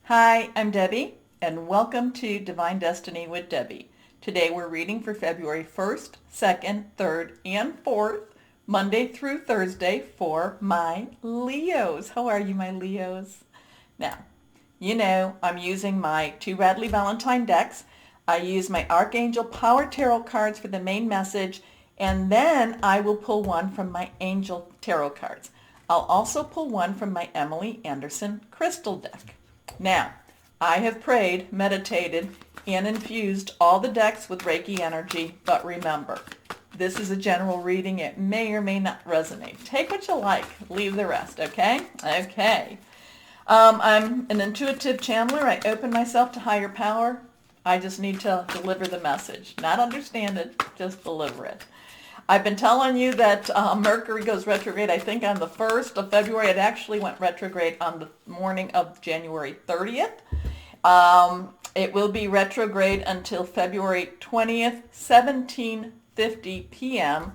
Hi, I'm Debbie, and welcome to Divine Destiny with Debbie. Today we're reading for February 1st, 2nd, 3rd, and 4th, Monday through Thursday for my Leos. How are you, my Leos? Now, I'm using my two Radley Valentine decks. I use my Archangel Power Tarot cards for the main message, and then I will pull one from my Angel Tarot cards. I'll also pull one from my Emily Anderson Crystal deck. Now, I have prayed, meditated, and infused all the decks with Reiki energy, but remember, this is a general reading. It may or may not resonate. Take what you like, leave the rest, okay? Okay. I'm an intuitive channeler. I open myself to higher power. I just need to deliver the message. Not understand it, just deliver it. I've been telling you that Mercury goes retrograde, I think, on the 1st of February. It actually went retrograde on the morning of January 30th. It will be retrograde until February 20th, 17:50 p.m.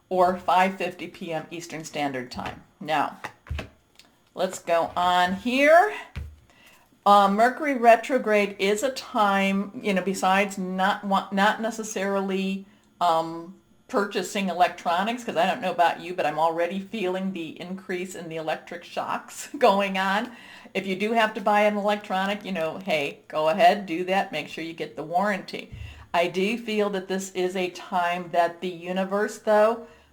or 5:50 p.m. Eastern Standard Time. Now, let's go on here. Mercury retrograde is a time, besides not necessarily purchasing electronics, because I don't know about you, but I'm already feeling the increase in the electric shocks going on. If you do have to buy an electronic, hey, go ahead, do that. Make sure you get the warranty. I do feel that this is a time that the universe, there's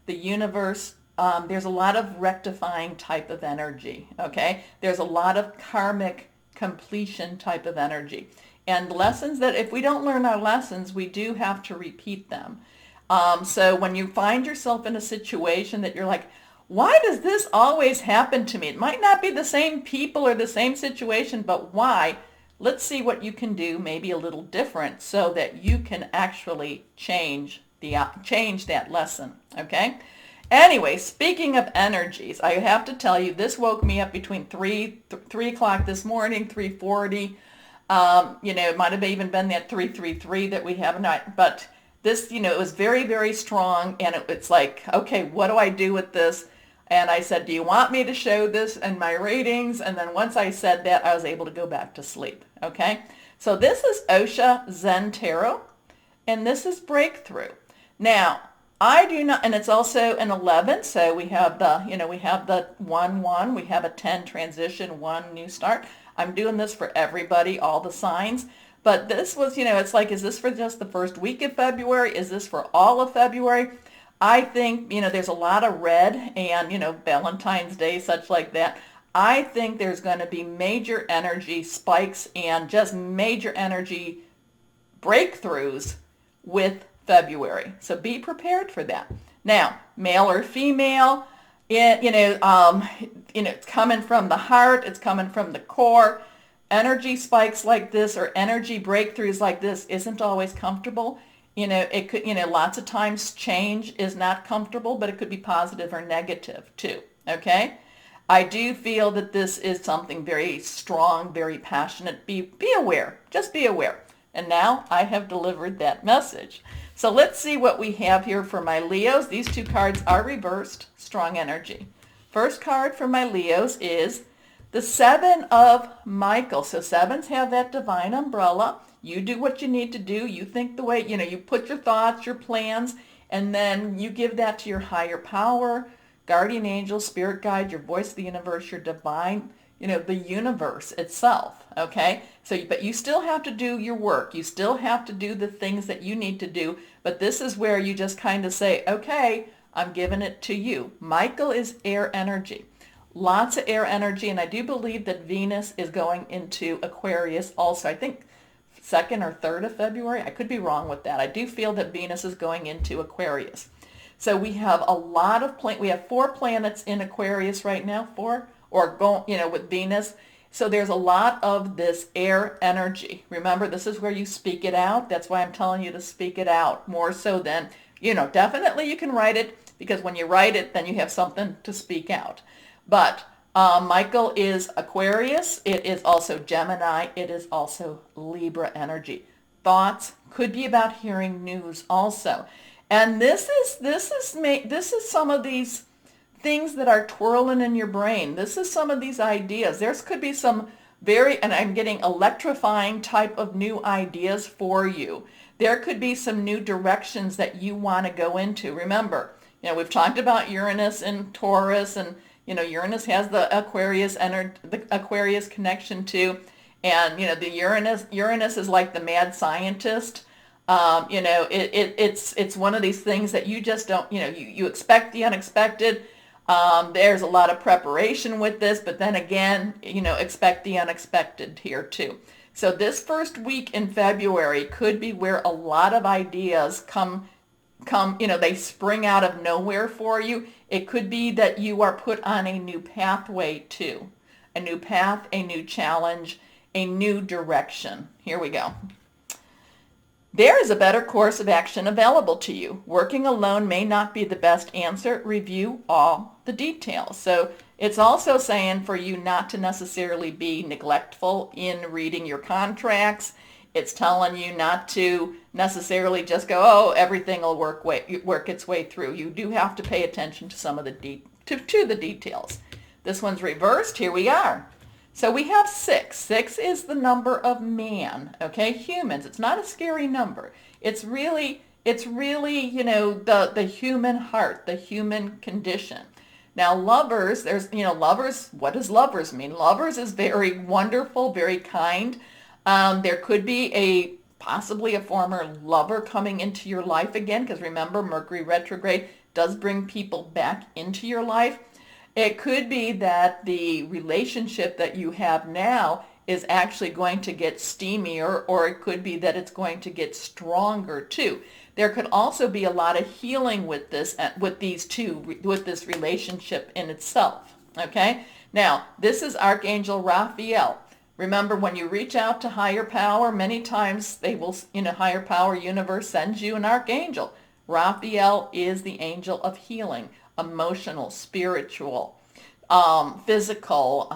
a lot of rectifying type of energy, okay? There's a lot of karmic completion type of energy. And lessons that if we don't learn our lessons, we do have to repeat them. So when you find yourself in a situation that you're like, why does this always happen to me? It might not be the same people or the same situation, but why? Let's see what you can do, maybe a little different, so that you can actually change that lesson, okay? Anyway, speaking of energies, I have to tell you, this woke me up between 3 o'clock this morning, 3:40. It might have even been that 3:33 that we have tonight, but this, it was very, very strong, and it's like, okay, what do I do with this? And I said, do you want me to show this in my readings? And then once I said that, I was able to go back to sleep, okay? So this is Osha Zen Tarot, and this is Breakthrough. Now, I do not, and it's also an 11, so we have the 1-1, we have a 10 transition, 1 new start. I'm doing this for everybody, all the signs. But this was, it's like, is this for just the first week of February? Is this for all of February? I think, there's a lot of red and, Valentine's Day, such like that. I think there's going to be major energy spikes and just major energy breakthroughs with February. So be prepared for that. Now, male or female, it's coming from the heart. It's coming from the core. Energy spikes like this or energy breakthroughs like this isn't always comfortable. It could, lots of times change is not comfortable, but it could be positive or negative too, okay? I do feel that this is something very strong, very passionate. Be aware, just be aware. And now I have delivered that message. So let's see what we have here for my Leos. These two cards are reversed, strong energy. First card for my Leos is the 7 of Michael. So 7s have that divine umbrella. You do what you need to do. You think the way, you put your thoughts, your plans, and then you give that to your higher power, guardian angel, spirit guide, your voice of the universe, your divine, the universe itself, okay? So, but you still have to do your work. You still have to do the things that you need to do. But this is where you just kind of say, okay, I'm giving it to you. Michael is air energy. Lots of air energy, and I do believe that Venus is going into Aquarius also. I think 2nd or 3rd of February. I could be wrong with that. I do feel that Venus is going into Aquarius. So we have a lot of we have 4 planets in Aquarius right now, 4, or going, with Venus. So there's a lot of this air energy. Remember, this is where you speak it out. That's why I'm telling you to speak it out more so than, definitely you can write it, because when you write it, then you have something to speak out. But Michael is Aquarius. It is also Gemini. It is also Libra energy. Thoughts could be about hearing news also. And this is some of these things that are twirling in your brain. This is some of these ideas. There could be some and I'm getting electrifying type of new ideas for you. There could be some new directions that you want to go into. Remember, we've talked about Uranus and Taurus, and Uranus has the Aquarius connection too. And the Uranus is like the mad scientist. It's one of these things that you just don't, you expect the unexpected. There's a lot of preparation with this, but then again, expect the unexpected here too. So this first week in February could be where a lot of ideas come, they spring out of nowhere for you. It could be that you are put on a new pathway too. A new path, a new challenge, a new direction. Here we go. There is a better course of action available to you. Working alone may not be the best answer. Review all the details. So it's also saying for you not to necessarily be neglectful in reading your contracts. It's telling you not to necessarily just go, oh, everything will work its way through. You do have to pay attention to some of the to the details. This one's reversed. Here we are. So we have 6. 6 is the number of man, okay? Humans. It's not a scary number. It's really, the human heart, the human condition. Now lovers, lovers, what does lovers mean? Lovers is very wonderful, very kind. There could be possibly a former lover coming into your life again, because remember, Mercury Retrograde does bring people back into your life. It could be that the relationship that you have now is actually going to get steamier, or it could be that it's going to get stronger too. There could also be a lot of healing with this relationship in itself. Okay? Now, this is Archangel Raphael. Remember, when you reach out to higher power, many times they will, higher power universe sends you an archangel. Raphael is the angel of healing. Emotional, spiritual, physical,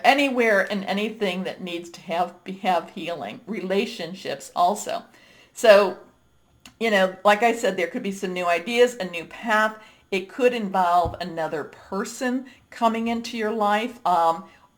anywhere and anything that needs to have healing. Relationships also. So, like I said, there could be some new ideas, a new path. It could involve another person coming into your life,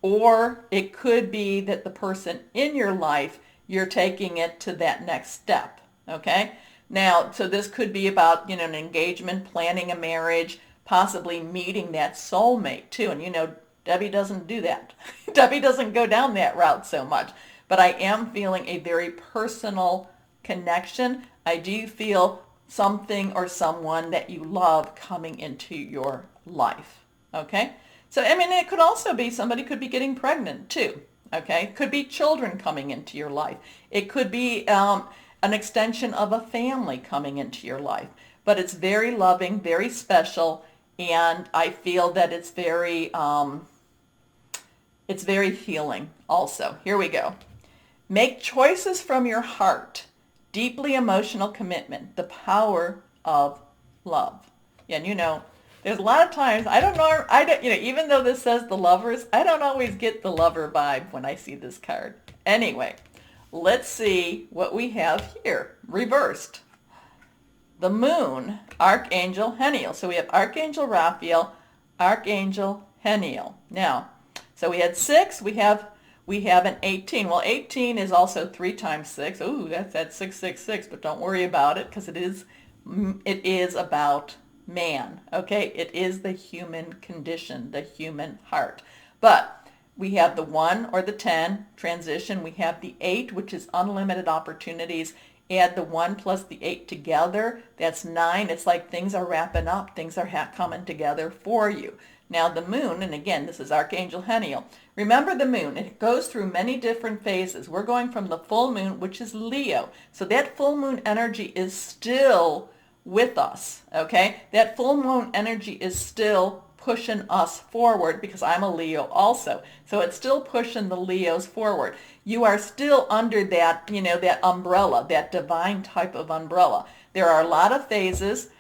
or it could be that the person in your life, you're taking it to that next step, okay? Now, so this could be about, an engagement, planning a marriage, possibly meeting that soulmate too. And Debbie doesn't do that. Debbie doesn't go down that route so much. But I am feeling a very personal connection. I do feel something or someone that you love coming into your life. Okay? So, it could also be somebody could be getting pregnant too. Okay? It could be children coming into your life. It could be an extension of a family coming into your life. But it's very loving, very special, and I feel that it's very healing also. Here we go. Make choices from your heart. Deeply emotional commitment. The power of love. And there's a lot of times, even though this says the lovers, I don't always get the lover vibe when I see this card. Anyway, let's see what we have here, reversed. The moon, Archangel Heniel. So we have Archangel Raphael, Archangel Heniel. Now, so we had 6, we have an 18. Well, 18 is also 3 times 6. Ooh, that's 666, but don't worry about it, because it is about man, okay? It is the human condition, the human heart. But we have the 1 or the 10 transition. We have the 8, which is unlimited opportunities. Add the 1 plus the 8 together. That's 9. It's like things are wrapping up. Things are coming together for you. Now the moon, and again, this is Archangel Heniel. Remember the moon, it goes through many different phases. We're going from the full moon, which is Leo. So that full moon energy is still with us, okay? That full moon energy is still pushing us forward, because I'm a Leo also. So it's still pushing the Leos forward. You are still under that, that umbrella, that divine type of umbrella. There are a lot of phases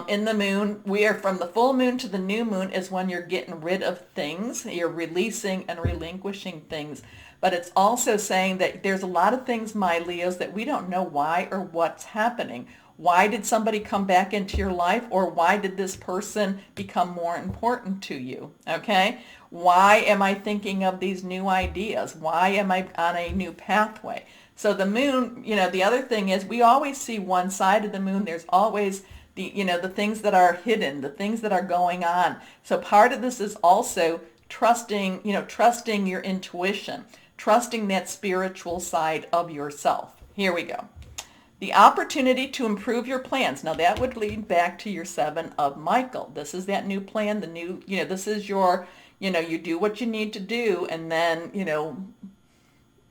in the moon. We are from the full moon to the new moon is when you're getting rid of things. You're releasing and relinquishing things. But it's also saying that there's a lot of things, my Leos, that we don't know why or what's happening. Why did somebody come back into your life, or why did this person become more important to you? Okay? Why am I thinking of these new ideas? Why am I on a new pathway? So the moon, the other thing is we always see one side of the moon. There's always the things that are hidden, the things that are going on. So part of this is also trusting your intuition, trusting that spiritual side of yourself. Here we go. The opportunity to improve your plans. Now that would lead back to your 7 of Michael. This is that new plan, this is your, you do what you need to do, and then,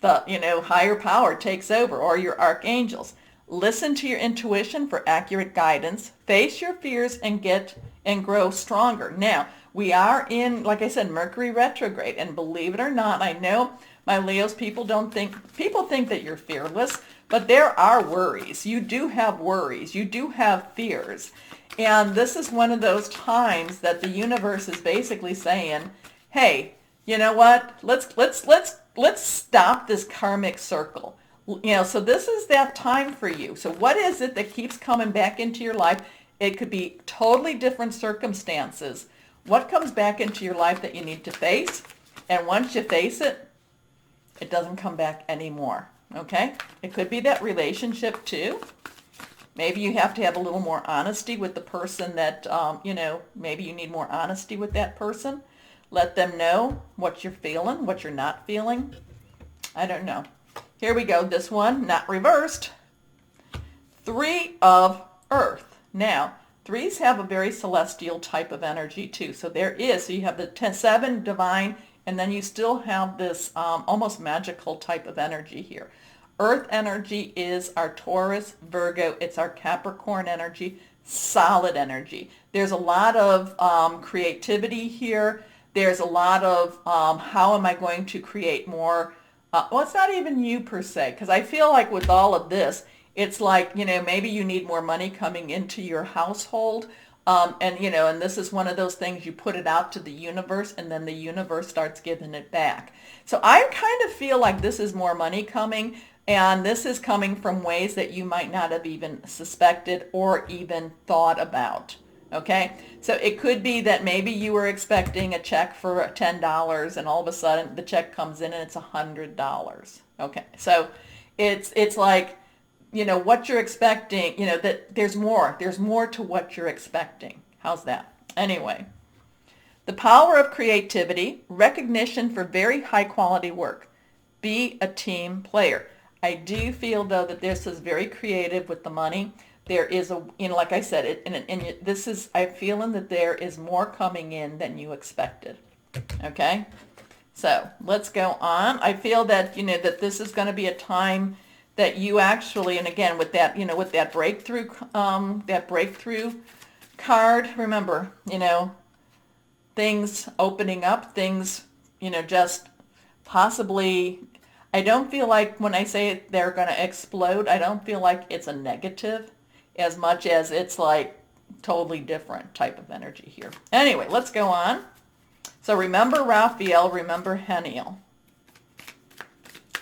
the, higher power takes over, or your archangels. Listen to your intuition for accurate guidance. Face your fears and grow stronger. Now, we are in, like I said, Mercury Retrograde, and believe it or not, I know my Leos, people think that you're fearless, but there are worries. You do have worries. You do have fears. And this is one of those times that the universe is basically saying, hey, you know what? Let's stop this karmic circle. So this is that time for you. So what is it that keeps coming back into your life? It could be totally different circumstances. What comes back into your life that you need to face? And once you face it, it doesn't come back anymore. Okay? It could be that relationship too. Maybe you have to have a little more honesty with the person that, maybe you need more honesty with that person. Let them know what you're feeling, what you're not feeling. I don't know. Here we go. This one, not reversed. 3 of Earth. Now, 3s have a very celestial type of energy too. So you have the 7 divine, and then you still have this almost magical type of energy here. Earth energy is our Taurus, Virgo. It's our Capricorn energy, solid energy. There's a lot of creativity here. There's a lot of how am I going to create more. It's not even you per se, because I feel like with all of this, it's like, maybe you need more money coming into your household. And this is one of those things, you put it out to the universe, and then the universe starts giving it back. So I kind of feel like this is more money coming, and this is coming from ways that you might not have even suspected or even thought about. Okay, so it could be that maybe you were expecting a check for $10, and all of a sudden the check comes in and it's $100. Okay, so it's like, what you're expecting, that there's more to what you're expecting. How's that? Anyway, the power of creativity, recognition for very high quality work. Be a team player. I do feel though that this is very creative with the money. There is like I said, I'm feeling that there is more coming in than you expected. Okay? So let's go on. I feel that, that this is going to be a time that you actually, and again, with that breakthrough card, remember, things opening up, things, just possibly, I don't feel like when I say they're going to explode, I don't feel like it's a negative as much as it's like totally different type of energy here. Anyway, let's go on. So remember Raphael, remember Heniel.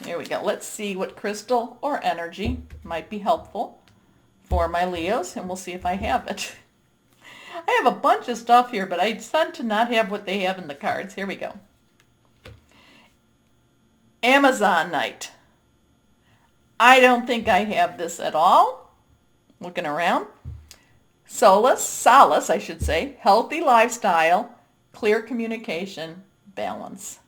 Here we go. Let's see what crystal or energy might be helpful for my Leos, and we'll see if I have it. I have a bunch of stuff here, but I decided to not have what they have in the cards. Here we go. Amazonite. I don't think I have this at all. Looking around. Solace, I should say, healthy lifestyle, clear communication, balance.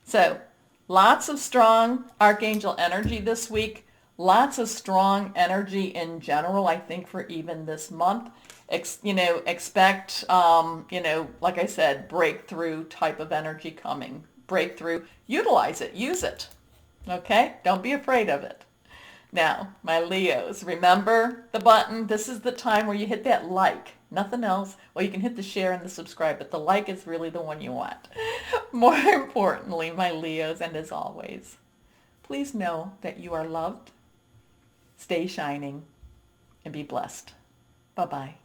So, lots of strong Archangel energy this week. Lots of strong energy in general, I think, for even this month. Expect, like I said, breakthrough type of energy coming. Breakthrough. Utilize it. Use it. Okay? Don't be afraid of it. Now, my Leos, remember the button. This is the time where you hit that like. Nothing else. Well, you can hit the share and the subscribe, but the like is really the one you want. More importantly, my Leos, and as always, please know that you are loved. Stay shining and be blessed. Bye-bye.